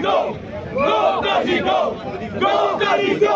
go! Go Qazi go! Go Qazi go!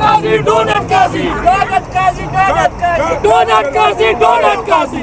Qazi, donut Qazi, donut Qazi, donut Qazi, donut Qazi, donut Qazi.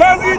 Qazi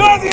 Qazi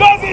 Qazi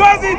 Qazi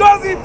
Qazi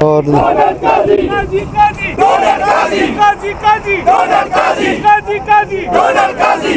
Donut Qazi, Qazi, Qazi, donut Qazi, Qazi, Qazi, donut Qazi, Qazi, Qazi, donut Qazi.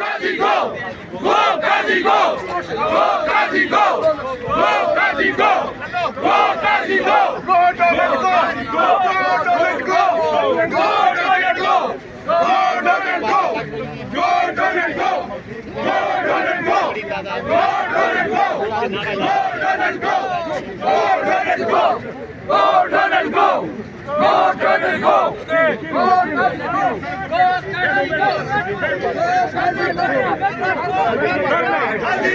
Qazi go go Qazi go go Qazi go go Qazi go go Qazi go go donut go go donut go go donut go go donut go go donut go go donut go go donut go go donut go go donut go go donut go go donut go Qazi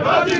Qazi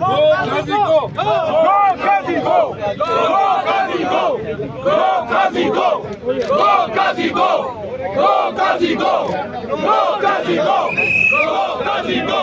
go Qazi go go Qazi go go Qazi go go Qazi go go Qazi go go Qazi go go Qazi go go Qazi go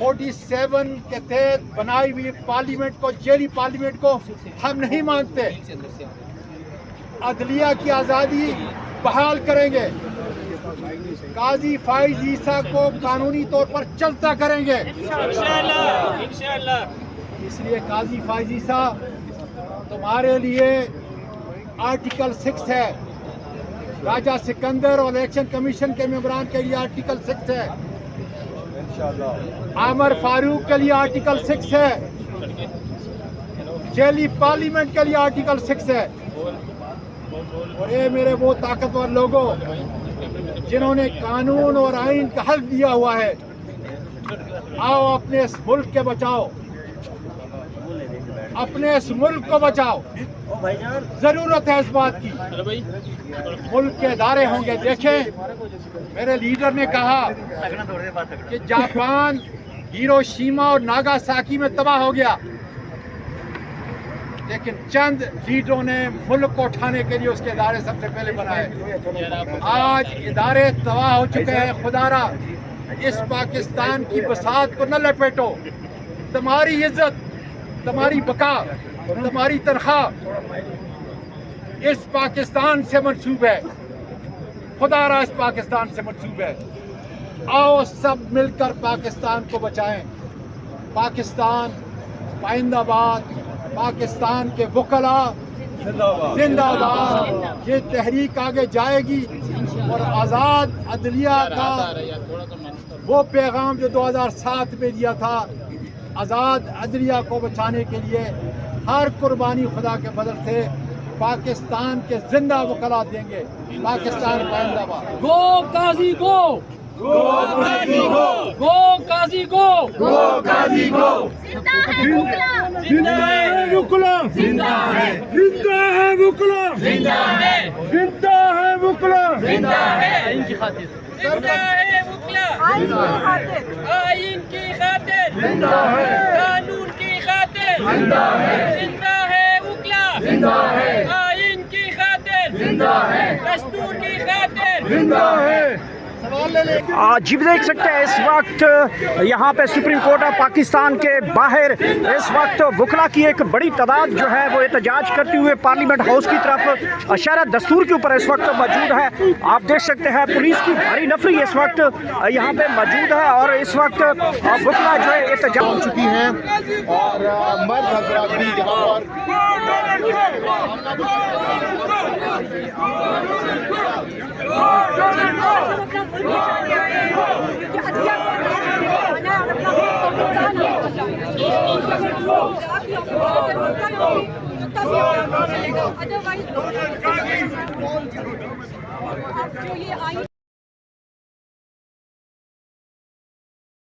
47 کے تحت بنائی ہوئی parliament کو، jelly parliament کو ہم نہیں مانتے. عدلیہ کی آزادی بحال کریں گے. قاضی فائز عیسیٰ کو قانونی طور پر چلتا کریں گے انشاءاللہ. اس لیے قاضی فائز عیسیٰ تمہارے لیے آرٹیکل 6 ہے، راجہ سکندر اور الیکشن کمیشن کے ممبران کے لیے آرٹیکل 6 ہے، عامر فاروق کے لیے آرٹیکل 6 ہے، جیلی پارلیمنٹ کے لیے آرٹیکل 6 ہے. اور اے میرے وہ طاقتور لوگوں جنہوں نے قانون اور آئین کا حلف دیا ہوا ہے، آؤ اپنے اس ملک کے بچاؤ، اپنے اس ملک کو بچاؤ. ضرورت ہے اس بات کی. ملک کے ادارے ہوں گے. دیکھیں میرے لیڈر نے کہا کہ جاپان ہیروشیما اور ناگاساکی میں تباہ ہو گیا، لیکن چند لیڈروں نے ملک کو اٹھانے کے لیے اس کے ادارے سب سے پہلے بنائے. آج ادارے تباہ ہو چکے ہیں. خدارا اس پاکستان کی بساط کو نہ لپیٹو. تمہاری عزت، تمہاری بقا، تمہاری تنخواہ اس پاکستان سے منسوب ہے. خدارا اس پاکستان سے منسوب ہے. آؤ سب مل کر پاکستان کو بچائیں. پاکستان پائندہ باد، پاکستان کے وکلاء زندہ باد. یہ تحریک آگے جائے گی اور آزاد عدلیہ کا وہ پیغام جو 2007 میں دیا تھا، آزاد عدلیہ کو بچانے کے لیے ہر قربانی خدا کے فضل سے پاکستان کے زندہ وکلاء دیں گے. پاکستان پائندہ باد. گو قاضی گو، گو قاضی گو، گو قاضی گو، گو قاضی گو. زندہ ہے وکلا، زندہ ہے وکلا، زندہ ہے وکلا، زندہ ہے زندہ ہے وکلا، زندہ ہے ان کی خاطر، زندہ ہے وکلا، آئین کی خاطر، زندہ ہے قانون کی خاطر، زندہ ہے زندہ ہے وکلا، زندہ ہے آئین کی خاطر، زندہ ہے دستور کی خاطر. زندہ ہے. جی دیکھ سکتے ہیں اس وقت یہاں پہ سپریم کورٹ آف پاکستان کے باہر اس وقت وکلا کی ایک بڑی تعداد جو ہے وہ احتجاج کرتے ہوئے پارلیمنٹ ہاؤس کی طرف شرح دستور کے اوپر اس وقت موجود ہے. آپ دیکھ سکتے ہیں پولیس کی بھاری نفری اس وقت یہاں پہ موجود ہے اور اس وقت وکلا جو ہے احتجاج ہو چکی ہیں اور مرد حضرات بھی یہاں جو یہ آئین